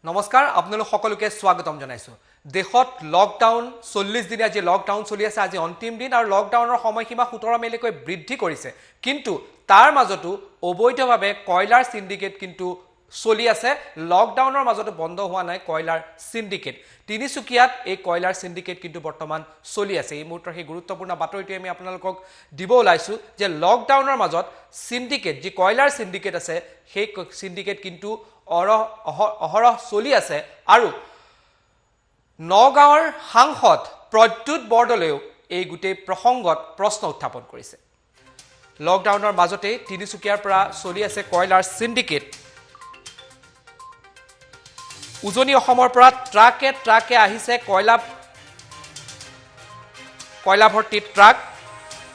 নমস্কাৰ আপোনালোক সকলোকে স্বাগতম জনাইছো দেশত লকডাউন 40 দিনীয়া যে লকডাউন চলি আছে আজি অন্তিম দিন আৰু লকডাউনৰ সময়সীমা 17 মেলৈকৈ বৃদ্ধি কৰিছে কিন্তু তাৰ মাজতো অবৈধভাৱে কয়লাৰ সিন্ডিকেট কিন্তু চলি আছে লকডাউনৰ মাজতো বন্ধ হোৱা নাই কয়লাৰ সিন্ডিকেট তিনিচুকিয়াত এই কয়লাৰ সিন্ডিকেট কিন্তু বৰ্তমান চলি আছে এই মুহূৰ্তৰ সেই গুৰুত্বপূৰ্ণ বাতৰিটো আমি আপোনালোকক দিব ওলাইছো যে লকডাউনৰ মাজত সিন্ডিকেট যি কয়লাৰ সিন্ডিকেট আছে সেই সিন্ডিকেট কিন্তু অহৰহ চলি আছে আৰু নগাঁৱৰ সাংসদ প্ৰদ্যুৎ বৰদলৈও এই গুটেই প্ৰসংগত প্ৰশ্ন উত্থাপন কৰিছে লকডাউনৰ মাজতে তিনিচুকিয়াৰ পৰা চলি আছে কয়লাৰ সিন্ডিকেট উজনি অসমৰ পৰা ট্ৰাকে আহিছে কয়লা ভৰ্তি ট্ৰাক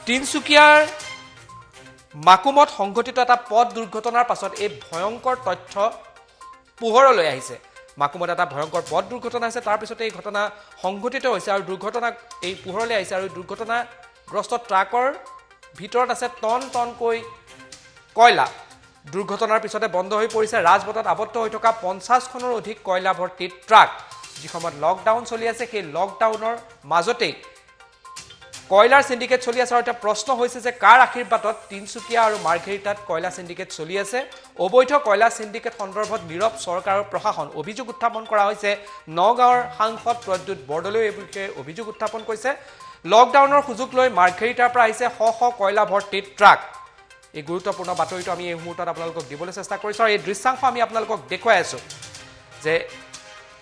তিনিচুকিয়াৰ মাকুমত সংঘটিত এটা পথ দুৰ্ঘটনাৰ পাছত এই ভয়ংকৰ তথ্য পোহৰলৈ আহিছে মাকুমত এটা ভয়ংকৰ পথ দুৰ্ঘটনা আছে তাৰ পিছতে এই ঘটনা সংঘটিত হৈছে আৰু দুৰ্ঘটনা এই পোহৰলৈ আহিছে আৰু দুৰ্ঘটনাগ্ৰস্ত ট্ৰাকৰ ভিতৰত আছে টনকৈ কয়লা দুৰ্ঘটনাৰ পিছতে বন্ধ হৈ পৰিছে ৰাজপথত আবদ্ধ হৈ থকা 50 খনৰ অধিক কয়লা ভৰ্তি ট্ৰাক যি সময়ত লকডাউন চলি আছে সেই লকডাউনৰ মাজতে কয়লাৰ সিন্ডিকেট চলি আছে আৰু এটা প্ৰশ্ন হৈছে যে কাৰ আশীৰ্বাদত তিনচুকীয়া আৰু মাৰ্ঘেৰিটাত কয়লা সিন্ডিকেট চলি আছে অবৈধ কয়লা সিন্ডিকেট সন্দৰ্ভত নীৰৱ চৰকাৰ আৰু প্ৰশাসন অভিযোগ উত্থাপন কৰা হৈছে নগাঁৱৰ সাংসদ প্ৰদ্যুৎ বৰদলৈয়ে এই বিষয়ে অভিযোগ উত্থাপন কৰিছে লকডাউনৰ সুযোগ লৈ মাৰ্ঘেৰিটাৰ পৰা আহিছে শ কয়লা ভৰ্তি ট্ৰাক এই গুৰুত্বপূৰ্ণ বাতৰিটো আমি এই মুহূৰ্তত আপোনালোকক দিবলৈ চেষ্টা কৰিছো আৰু এই দৃশ্যাংশ আমি আপোনালোকক দেখুৱাই আছো যে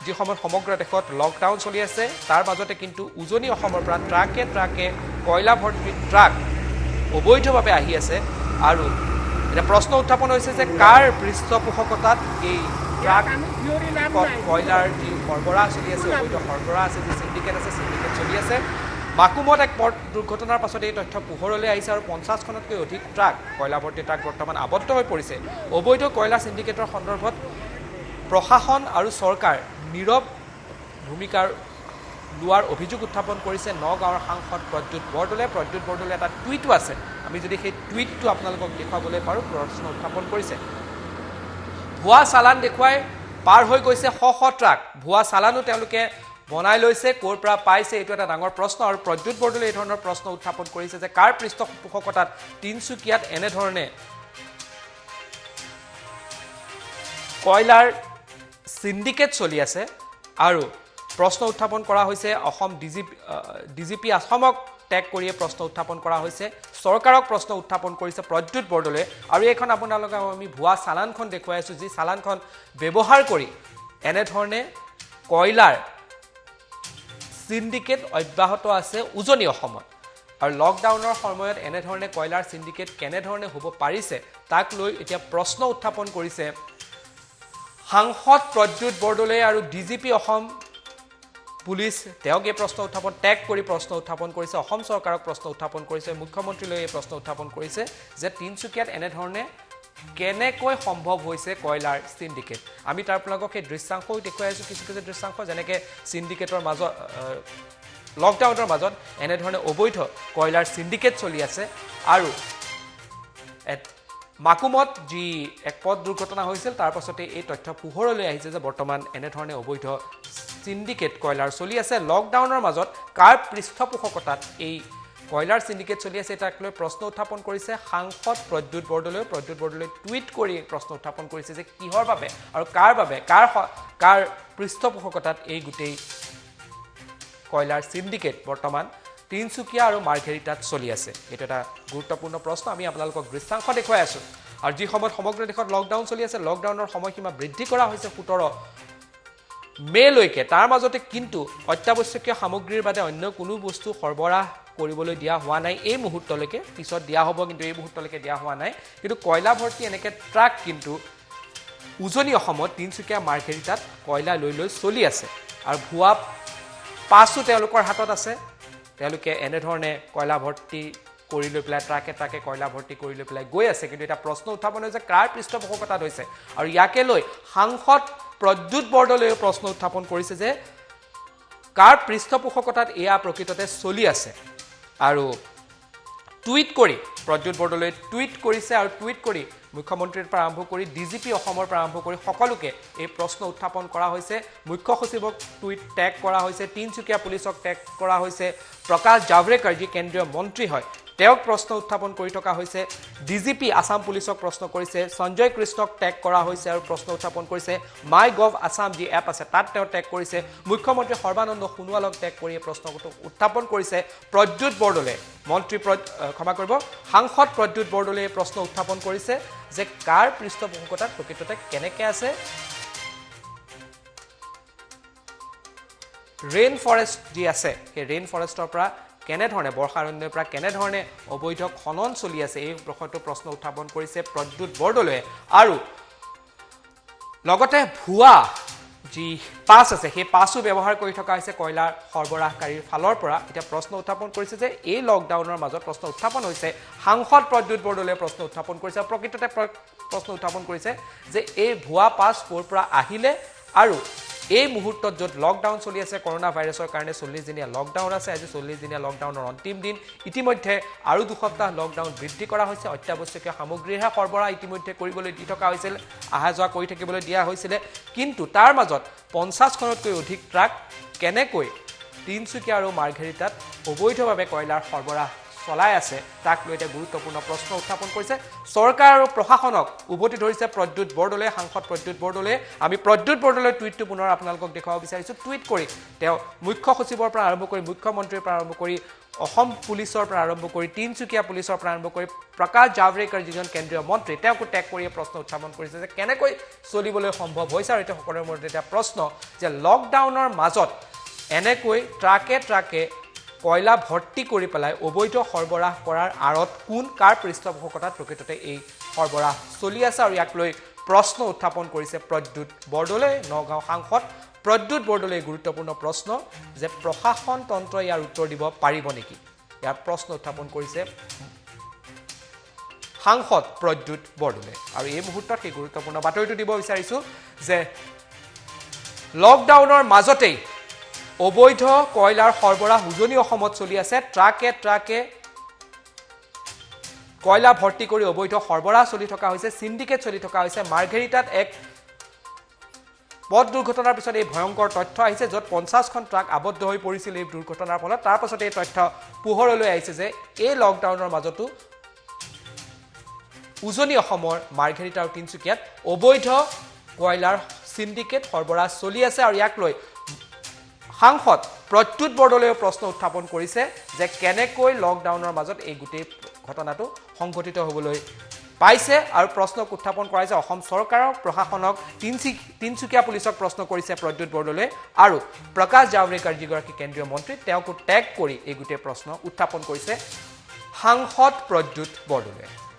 যি সময়ত সমগ্ৰ দেশত লকডাউন চলি আছে তাৰ মাজতে কিন্তু উজনি অসমৰ পৰা ট্ৰাকে কয়লা ভৰ্তি ট্ৰাক অবৈধভাৱে আহি আছে আৰু এটা প্ৰশ্ন উত্থাপন হৈছে যে কাৰ পৃষ্ঠপোষকতাত এই ট্ৰাক কয়লাৰ যি সৰবৰাহ চলি আছে অবৈধ সৰবৰাহ আছে যি সিন্ডিকেট আছে সিন্ডিকেট চলি আছে মাকুমত এক পথ দুৰ্ঘটনাৰ পাছত এই তথ্য পোহৰলৈ আহিছে আৰু 50 খনতকৈ অধিক ট্ৰাক কয়লা ভৰ্তি ট্ৰাক বৰ্তমান আবদ্ধ হৈ পৰিছে অবৈধ কয়লা সিন্ডিকেটৰ সন্দৰ্ভত প্ৰশাসন আৰু চৰকাৰ নীৰৱ ভূমিকাৰ লোৱাৰ অভিযোগ উত্থাপন কৰিছে নগাঁৱৰ সাংসদ প্ৰদ্যুৎ বৰদলৈ এটা টুইটো আছে আমি যদি সেই টুইটটো আপোনালোকক দেখুৱাবলৈ পাৰোঁ প্ৰশ্ন উত্থাপন কৰিছে ভুৱা চালান দেখুৱাই পাৰ হৈ গৈছে শ ট্ৰাক ভুৱা চালানো তেওঁলোকে বনাই লৈছে ক'ৰ পৰা পাইছে এইটো এটা ডাঙৰ প্ৰশ্ন আৰু প্ৰদ্যুৎ বৰদলৈ এই ধৰণৰ প্ৰশ্ন উত্থাপন কৰিছে যে কাৰ পৃষ্ঠপোষকতাত তিনচুকীয়াত এনেধৰণে কয়লাৰ সিন্ডিকেট চলি আছে আৰু প্ৰশ্ন উত্থাপন কৰা হৈছে অসম ডিজিপি আসমক টেগ কৰিয়ে প্ৰশ্ন উত্থাপন কৰা হৈছে চৰকাৰক প্ৰশ্ন উত্থাপন কৰিছে প্ৰদ্যুৎ বৰদলৈ আৰু এইখন আপোনালোকক আমি ভুৱা চালানখন দেখুৱাই আছো যি চালানখন ব্যৱহাৰ কৰি এনেধৰণে কয়লাৰ সিন্ডিকেট অব্যাহত আছে উজনি অসমত আৰু লকডাউনৰ সময়ত এনেধৰণে কয়লাৰ সিন্ডিকেট কেনেধৰণে হ'ব পাৰিছে তাক লৈ এতিয়া প্ৰশ্ন উত্থাপন কৰিছে সাংসদ প্ৰদ্যুৎ বৰদলৈ আৰু ডিজিপি অসম পুলিচ তেওঁক এই প্ৰশ্ন উত্থাপন টেগ কৰি প্ৰশ্ন উত্থাপন কৰিছে অসম চৰকাৰক প্ৰশ্ন উত্থাপন কৰিছে মুখ্যমন্ত্ৰীলৈ এই প্ৰশ্ন উত্থাপন কৰিছে যে তিনচুকীয়াত এনেধৰণে কেনেকৈ সম্ভৱ হৈছে কয়লাৰ সিন্ডিকেট আমি তাৰ আপোনালোকক সেই দৃশ্যাংশও দেখুৱাই আছো কিছু দৃশ্যাংশ যেনেকৈ সিন্ডিকেটৰ মাজত লকডাউনৰ মাজত এনেধৰণে অবৈধ কয়লাৰ সিন্ডিকেট চলি আছে আৰু মাকুমত যি এক পথ দুৰ্ঘটনা হৈছিল তাৰ পাছতে এই তথ্য পোহৰলৈ আহিছে যে বৰ্তমান এনেধৰণে অবৈধ সিন্ডিকেট কয়লাৰ চলি আছে লকডাউনৰ মাজত কাৰ পৃষ্ঠপোষকতাত এই কয়লাৰ সিন্ডিকেট চলি আছে তাক লৈ প্ৰশ্ন উত্থাপন কৰিছে সাংসদ প্ৰদ্যুৎ বৰদলৈ টুইট কৰি প্ৰশ্ন উত্থাপন কৰিছে যে কিহৰ বাবে আৰু কাৰ বাবে কাৰ পৃষ্ঠপোষকতাত এই গোটেই কয়লাৰ সিন্ডিকেট বৰ্তমান তিনচুকীয়া আৰু মাৰ্ঘেৰিটাত চলি আছে এটা এটা গুৰুত্বপূৰ্ণ প্ৰশ্ন আমি আপোনালোকক দৃশ্যাংশ দেখুৱাই আছো আৰু যি সময়ত সমগ্ৰ দেশত লকডাউন চলি আছে লকডাউনৰ সময়সীমা বৃদ্ধি কৰা হৈছে 17 মেলৈকে তাৰ মাজতে কিন্তু অত্যাৱশ্যকীয় সামগ্ৰীৰ বাদে অন্য কোনো বস্তু সৰবৰাহ কৰিবলৈ দিয়া হোৱা নাই এই মুহূৰ্তলৈকে পিছত দিয়া হ'ব কিন্তু এই মুহূৰ্তলৈকে দিয়া হোৱা নাই কিন্তু কয়লা ভৰ্তি এনেকে ট্ৰাক কিন্তু উজনি অসমত তিনচুকীয়া মাৰ্ঘেৰিটাত কয়লা লৈ চলি আছে আৰু ভুৱা পাছো তেওঁলোকৰ হাতত আছে তেওঁলোকে এনেধৰণে কয়লা ভৰ্তি কৰি লৈ পেলাই ট্ৰাকে কয়লা ভৰ্তি কৰি লৈ পেলাই গৈ আছে কিন্তু এটা প্ৰশ্ন উত্থাপন হৈছে কাৰ পৃষ্ঠপোষকতাত হৈছে আৰু ইয়াকে লৈ সাংসদ প্ৰদ্যুৎ বৰদলৈয়ে প্ৰশ্ন উত্থাপন কৰিছে যে কাৰ পৃষ্ঠপোষকতাত এয়া প্ৰকৃততে চলি আছে আৰু টুইট কৰি প্ৰদ্যুৎ বৰদলৈ টুইট কৰিছে আৰু টুইট কৰি মুখ্যমন্ত্ৰীৰ পৰা আৰম্ভ কৰি ডিজিপি অসমৰ পৰা আৰম্ভ কৰি সকলোকে এই প্ৰশ্ন উত্থাপন কৰা হৈছে মুখ্য সচিবক টুইট টেগ কৰা হৈছে তিনচুকীয়া পুলিচক টেগ কৰা হৈছে প্ৰকাশ জাভড়েকাৰ যি কেন্দ্ৰীয় মন্ত্ৰী হয় তেওঁক প্ৰশ্ন উত্থাপন কৰি থকা হৈছে ডিজিপি আসাম পুলিচক প্ৰশ্ন কৰিছে সঞ্জয় কৃষ্ণক টেগ কৰা হৈছে আৰু প্ৰশ্ন উত্থাপন কৰিছে মাই গভ আসাম যি এপ আছে তাত তেওঁ টেগ কৰিছে মুখ্যমন্ত্ৰী সৰ্বানন্দ সোণোৱালক টেগ কৰি এই প্ৰশ্ন উত্থাপন কৰিছে প্ৰদ্যুৎ বৰদলৈ মন্ত্ৰী ক্ষমা কৰিব সাংসদ প্ৰদ্যুৎ বৰদলৈ এই প্ৰশ্ন উত্থাপন কৰিছে যে কাৰ পৃষ্ঠপোষকতাত প্ৰকৃততে কেনেকৈ আছে ৰেইন ফৰেষ্ট যি আছে সেই ৰেইন ফৰেষ্টৰ পৰা কেনেধৰণে বৰ্ষাৰণ্যৰ পৰা কেনেধৰণে অবৈধ খনন চলি আছে এই বিষয়টো প্ৰশ্ন উত্থাপন কৰিছে প্ৰদ্যুৎ বৰদলৈয়ে আৰু লগতে ভুৱা যি পাছ আছে সেই পাছো ব্যৱহাৰ কৰি থকা হৈছে কয়লাৰ সৰবৰাহকাৰীৰ ফালৰ পৰা এতিয়া প্ৰশ্ন উত্থাপন কৰিছে যে এই লকডাউনৰ মাজত প্ৰশ্ন উত্থাপন হৈছে সাংসদ প্ৰদ্যুৎ বৰদলৈয়ে প্ৰশ্ন উত্থাপন কৰিছে প্ৰকৃততে প্ৰশ্ন উত্থাপন কৰিছে যে এই ভুৱা পাছ ক'ৰ পৰা আহিলে আৰু এই মুহূৰ্তত য'ত লকডাউন চলি আছে কৰোনা ভাইৰাছৰ কাৰণে 40 দিনীয়া লকডাউন আছে আজি 40 দিনীয়া লকডাউনৰ অন্তিম দিন ইতিমধ্যে আৰু দুসপ্তাহ লকডাউন বৃদ্ধি কৰা হৈছে অত্যাৱশ্যকীয় সামগ্ৰীহে সৰবৰাহ ইতিমধ্যে কৰিবলৈ দি থকা হৈছিল আহা যোৱা কৰি থাকিবলৈ দিয়া হৈছিল কিন্তু তাৰ মাজত 50খনতকৈ অধিক ট্ৰাক কেনেকৈ তিনচুকীয়া আৰু মাৰ্ঘেৰিটাত অবৈধভাৱে কয়লাৰ সৰবৰাহ চলাই আছে তাক লৈ এটা গুৰুত্বপূৰ্ণ প্ৰশ্ন উত্থাপন কৰিছে চৰকাৰ আৰু প্ৰশাসনক উভতি ধৰিছে প্ৰদ্যুৎ বৰদলৈ সাংসদ প্ৰদ্যুৎ বৰদলৈ আমি প্ৰদ্যুৎ বৰদলৈ টুইটটো পুনৰ আপোনালোকক দেখুৱাব বিচাৰিছোঁ টুইট কৰি তেওঁ মুখ্য সচিবৰ পৰা আৰম্ভ কৰি মুখ্যমন্ত্ৰীৰ পৰা আৰম্ভ কৰি অসম পুলিচৰ পৰা আৰম্ভ কৰি তিনচুকীয়া পুলিচৰ পৰা আৰম্ভ কৰি প্ৰকাশ জাভড়েকাৰ যিজন কেন্দ্ৰীয় মন্ত্ৰী তেওঁকো টেগ কৰি প্ৰশ্ন উত্থাপন কৰিছে যে কেনেকৈ চলিবলৈ সম্ভৱ হৈছে আৰু এতিয়া সকলোৰে মনত এটা প্ৰশ্ন যে লকডাউনৰ মাজত এনেকৈ ট্ৰাকে কয়লা ভৰ্তি কৰি পেলাই অবৈধ সৰবৰাহ কৰাৰ আঁৰত কোন কাৰ পৃষ্ঠপোষকতাত প্ৰকৃততে এই সৰবৰাহ চলি আছে আৰু ইয়াক লৈ প্ৰশ্ন উত্থাপন কৰিছে প্ৰদ্যুৎ বৰদলৈ নগাঁও সাংসদ প্ৰদ্যুৎ বৰদলৈ গুৰুত্বপূৰ্ণ প্ৰশ্ন যে প্ৰশাসন তন্ত্ৰ ইয়াৰ উত্তৰ দিব পাৰিব নেকি ইয়াৰ প্ৰশ্ন উত্থাপন কৰিছে সাংসদ প্ৰদ্যুৎ বৰদলৈ আৰু এই মুহূৰ্তত সেই গুৰুত্বপূৰ্ণ বাতৰিটো দিব বিচাৰিছোঁ যে লকডাউনৰ মাজতেই অবৈধ কয়লাৰ সৰবৰাহ উজনি অসমত চলি আছে ট্ৰাকে কয়লা ভৰ্তি কৰি অবৈধ সৰবৰাহ চলি থকা হৈছে সিন্ডিকেট চলি থকা হৈছে মাৰ্ঘেৰিটাত এক পথ দুৰ্ঘটনাৰ পিছত এই ভয়ংকৰ তথ্য আহিছে য'ত 50খন ট্ৰাক আবদ্ধ হৈ পৰিছিল এই দুৰ্ঘটনাৰ ফলত তাৰ পাছত এই তথ্য পোহৰলৈ আহিছে যে এই লকডাউনৰ মাজতো উজনি অসমৰ মাৰ্ঘেৰিটা আৰু তিনচুকীয়াত অবৈধ কয়লাৰ সিন্ডিকেট সৰবৰাহ চলি আছে আৰু ইয়াক লৈ সাংসদ প্ৰদ্যুৎ বৰদলৈয়ে প্ৰশ্ন উত্থাপন কৰিছে যে কেনেকৈ লকডাউনৰ মাজত এই গোটেই ঘটনাটো সংঘটিত হ'বলৈ পাইছে আৰু প্ৰশ্ন উত্থাপন কৰাইছে অসম চৰকাৰক প্ৰশাসনক তিনচুকীয়া পুলিচক প্ৰশ্ন কৰিছে প্ৰদ্যুৎ বৰদলৈয়ে আৰু প্ৰকাশ জাভড়েকাৰ যিগৰাকী কেন্দ্ৰীয় মন্ত্ৰী তেওঁকো টেগ কৰি এই গোটেই প্ৰশ্ন উত্থাপন কৰিছে সাংসদ প্ৰদ্যুৎ বৰদলৈয়ে